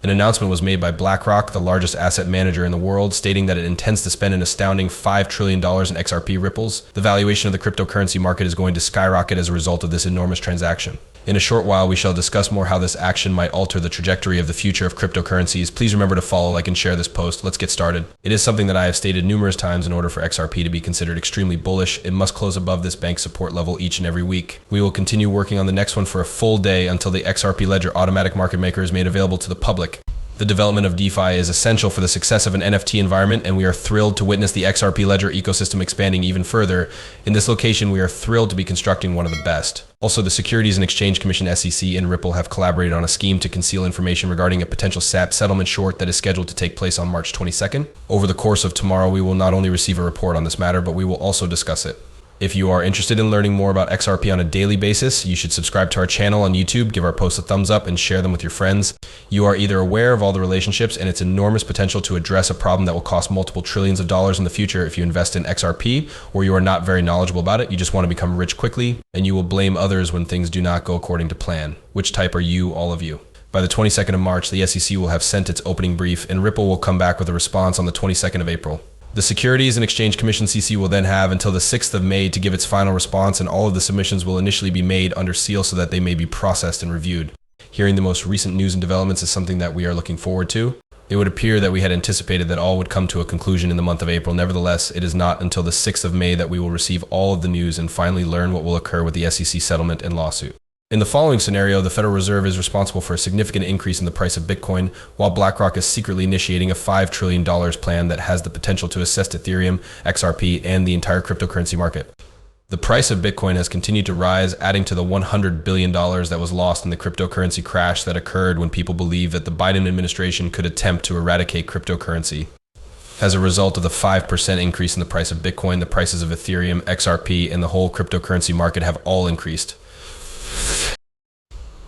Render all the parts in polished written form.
An announcement was made by Blackrock, the largest asset manager in the world, stating that it intends to spend an astounding $5 trillion in XRP ripples. The valuation of the cryptocurrency market is going to skyrocket as a result of this enormous transaction. In a short while, we shall discuss more how this action might alter the trajectory of the future of cryptocurrencies. Please remember to follow, like, and share this post. Let's get started. It is something that I have stated numerous times. In order for XRP to be considered extremely bullish, it must close above this bank support level each and every week. We will continue working on the next one for a full day until the XRP Ledger automatic market maker is made available to the public. The development of DeFi is essential for the success of an NFT environment, and we are thrilled to witness the XRP Ledger ecosystem expanding even further. In this location, we are thrilled to be constructing one of the best. Also, the Securities and Exchange Commission (SEC) and Ripple have collaborated on a scheme to conceal information regarding a potential SAP settlement short that is scheduled to take place on March 22nd. Over the course of tomorrow, we will not only receive a report on this matter, but we will also discuss it. If you are interested in learning more about XRP on a daily basis, you should subscribe to our channel on YouTube, give our posts a thumbs up, and share them with your friends. You are either aware of all the relationships and its enormous potential to address a problem that will cost multiple trillions of dollars in the future if you invest in XRP, or you are not very knowledgeable about it, you just want to become rich quickly, and you will blame others when things do not go according to plan. Which type are you, all of you? By the 22nd of March, the SEC will have sent its opening brief, and Ripple will come back with a response on the 22nd of April. The Securities and Exchange Commission (SEC) will then have until the 6th of May to give its final response, and all of the submissions will initially be made under seal so that they may be processed and reviewed. Hearing the most recent news and developments is something that we are looking forward to. It would appear that we had anticipated that all would come to a conclusion in the month of April. Nevertheless, it is not until the 6th of May that we will receive all of the news and finally learn what will occur with the SEC settlement and lawsuit. In the following scenario, the Federal Reserve is responsible for a significant increase in the price of Bitcoin, while Blackrock is secretly initiating a $5 trillion plan that has the potential to assist Ethereum, XRP, and the entire cryptocurrency market. The price of Bitcoin has continued to rise, adding to the $100 billion that was lost in the cryptocurrency crash that occurred when people believed that the Biden administration could attempt to eradicate cryptocurrency. As a result of the 5% increase in the price of Bitcoin, the prices of Ethereum, XRP, and the whole cryptocurrency market have all increased.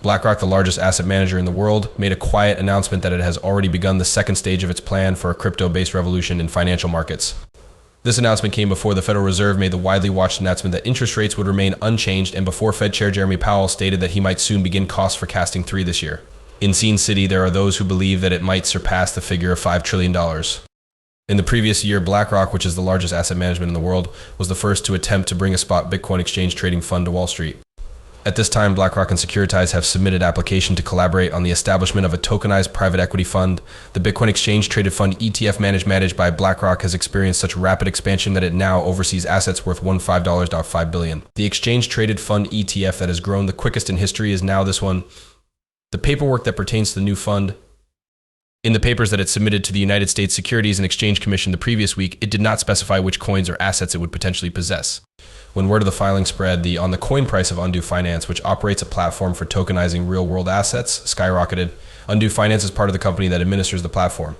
Blackrock, the largest asset manager in the world, made a quiet announcement that it has already begun the second stage of its plan for a crypto-based revolution in financial markets. This announcement came before the Federal Reserve made the widely watched announcement that interest rates would remain unchanged, and before Fed Chair Jeremy Powell stated that he might soon begin cost forecasting 3 this year. In Scene City, there are those who believe that it might surpass the figure of $5 trillion. In the previous year, Blackrock, which is the largest asset management in the world, was the first to attempt to bring a spot Bitcoin exchange trading fund to Wall Street. At this time, Blackrock and Securitize have submitted application to collaborate on the establishment of a tokenized private equity fund. The Bitcoin Exchange Traded Fund ETF managed by Blackrock has experienced such rapid expansion that it now oversees assets worth $15.5 billion. The Exchange Traded Fund ETF that has grown the quickest in history is now this one. The paperwork that pertains to the new fund. In the papers that it submitted to the United States Securities and Exchange Commission the previous week, it did not specify which coins or assets it would potentially possess. When word of the filing spread, the on-the-coin price of Undue Finance, which operates a platform for tokenizing real-world assets, skyrocketed. Undue Finance is part of the company that administers the platform.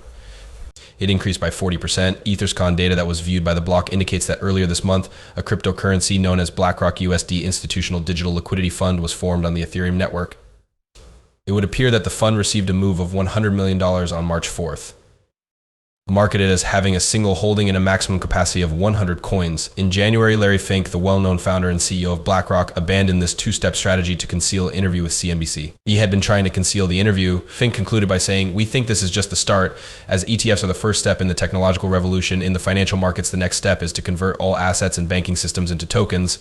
It increased by 40%. EthersCon data that was viewed by the block indicates that earlier this month, a cryptocurrency known as Blackrock USD Institutional Digital Liquidity Fund was formed on the Ethereum network. It would appear that the fund received a move of $100 million on March 4th. Marketed as having a single holding and a maximum capacity of 100 coins. In January, Larry Fink, the well-known founder and CEO of Blackrock, abandoned this two-step strategy to conceal an interview with CNBC. He had been trying to conceal the interview. Fink concluded by saying, "We think this is just the start, as ETFs are the first step in the technological revolution. In the financial markets, the next step is to convert all assets and banking systems into tokens.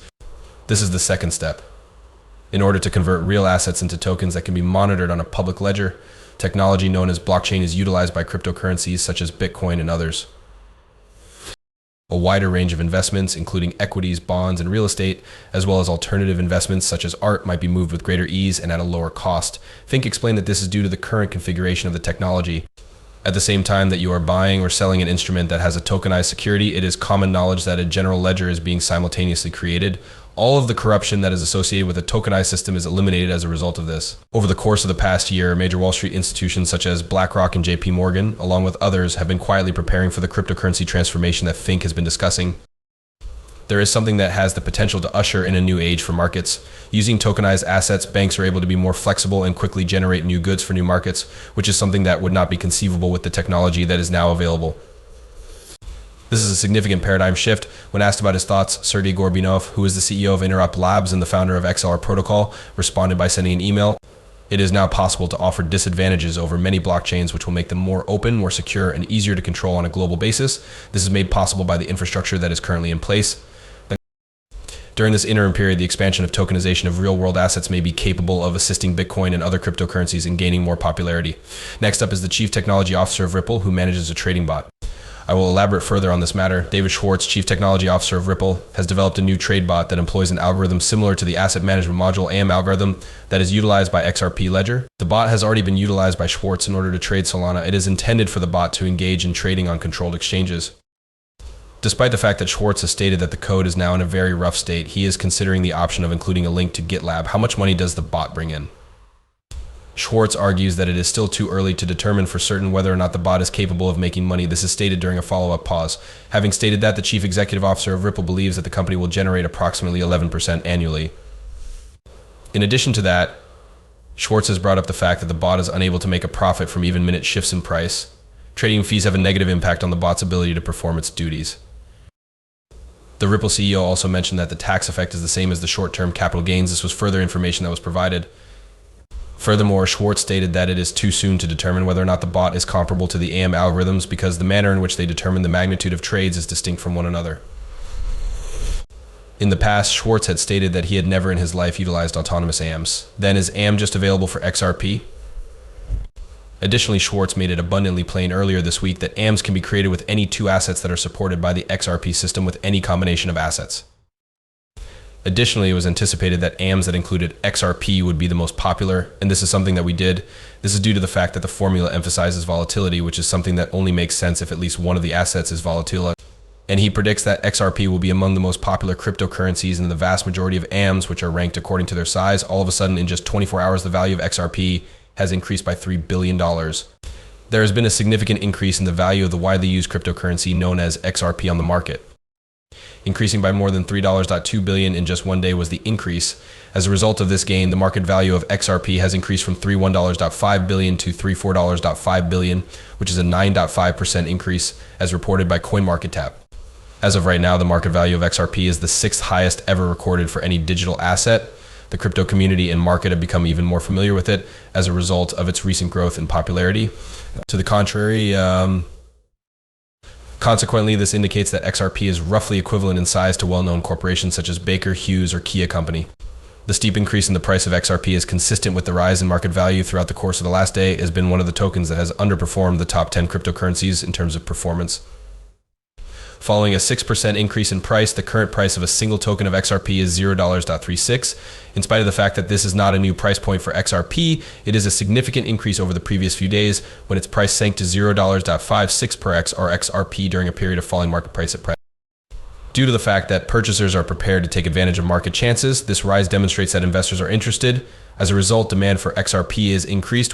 This is the second step. In order to convert real assets into tokens that can be monitored on a public ledger, technology known as blockchain is utilized by cryptocurrencies such as Bitcoin and others. A wider range of investments, including equities, bonds, and real estate, as well as alternative investments such as art, might be moved with greater ease and at a lower cost." Fink explained that this is due to the current configuration of the technology. At the same time that you are buying or selling an instrument that has a tokenized security, it is common knowledge that a general ledger is being simultaneously created. All of the corruption that is associated with a tokenized system is eliminated as a result of this. Over the course of the past year, major Wall Street institutions such as Blackrock and JP Morgan, along with others, have been quietly preparing for the cryptocurrency transformation that Fink has been discussing. There is something that has the potential to usher in a new age for markets. Using tokenized assets, banks are able to be more flexible and quickly generate new goods for new markets, which is something that would not be conceivable with the technology that is now available. This is a significant paradigm shift. When asked about his thoughts, Sergey Gorbunov, who is the CEO of Interop Labs and the founder of XLR Protocol, responded by sending an email. It is now possible to offer disadvantages over many blockchains, which will make them more open, more secure, and easier to control on a global basis. This is made possible by the infrastructure that is currently in place. During this interim period, the expansion of tokenization of real-world assets may be capable of assisting Bitcoin and other cryptocurrencies in gaining more popularity. Next up is the Chief Technology Officer of Ripple, who manages a trading bot. I will elaborate further on this matter. David Schwartz, Chief Technology Officer of Ripple, has developed a new trade bot that employs an algorithm similar to the asset management module AM algorithm that is utilized by XRP Ledger. The bot has already been utilized by Schwartz in order to trade Solana. It is intended for the bot to engage in trading on controlled exchanges. Despite the fact that Schwartz has stated that the code is now in a very rough state, he is considering the option of including a link to GitLab. How much money does the bot bring in? Schwartz argues that it is still too early to determine for certain whether or not the bot is capable of making money. This is stated during a follow-up pause. Having stated that, the Chief Executive Officer of Ripple believes that the company will generate approximately 11% annually. In addition to that, Schwartz has brought up the fact that the bot is unable to make a profit from even minute shifts in price. Trading fees have a negative impact on the bot's ability to perform its duties. The Ripple CEO also mentioned that the tax effect is the same as the short-term capital gains. This was further information that was provided. Furthermore, Schwartz stated that it is too soon to determine whether or not the bot is comparable to the AM algorithms because the manner in which they determine the magnitude of trades is distinct from one another. In the past, Schwartz had stated that he had never in his life utilized autonomous AMs. Then, is AM just available for XRP? Additionally, Schwartz made it abundantly plain earlier this week that AMs can be created with any two assets that are supported by the XRP system with any combination of assets. Additionally, it was anticipated that AMs that included XRP would be the most popular, and this is something that we did. This is due to the fact that the formula emphasizes volatility, which is something that only makes sense if at least one of the assets is volatile. And he predicts that XRP will be among the most popular cryptocurrencies, and the vast majority of AMs, which are ranked according to their size, all of a sudden in just 24 hours, the value of XRP has increased by $3 billion. There has been a significant increase in the value of the widely used cryptocurrency known as XRP on the market. Increasing by more than $3.2 billion in just one day was the increase. As a result of this gain, the market value of XRP has increased from $31.5 billion to $34.5 billion, which is a 9.5% increase as reported by CoinMarketCap. As of right now, the market value of XRP is the sixth highest ever recorded for any digital asset. The crypto community and market have become even more familiar with it as a result of its recent growth in popularity. To the contrary, consequently, this indicates that XRP is roughly equivalent in size to well-known corporations such as Baker, Hughes, or Kia Company. The steep increase in the price of XRP is consistent with the rise in market value throughout the course of the last day. It has been one of the tokens that has underperformed the top 10 cryptocurrencies in terms of performance. Following a 6% increase in price, the current price of a single token of XRP is $0.36. In spite of the fact that this is not a new price point for XRP, it is a significant increase over the previous few days when its price sank to $0.56 per X or XRP during a period of falling market price at present. Due to the fact that purchasers are prepared to take advantage of market chances, this rise demonstrates that investors are interested. As a result, demand for XRP is increased, which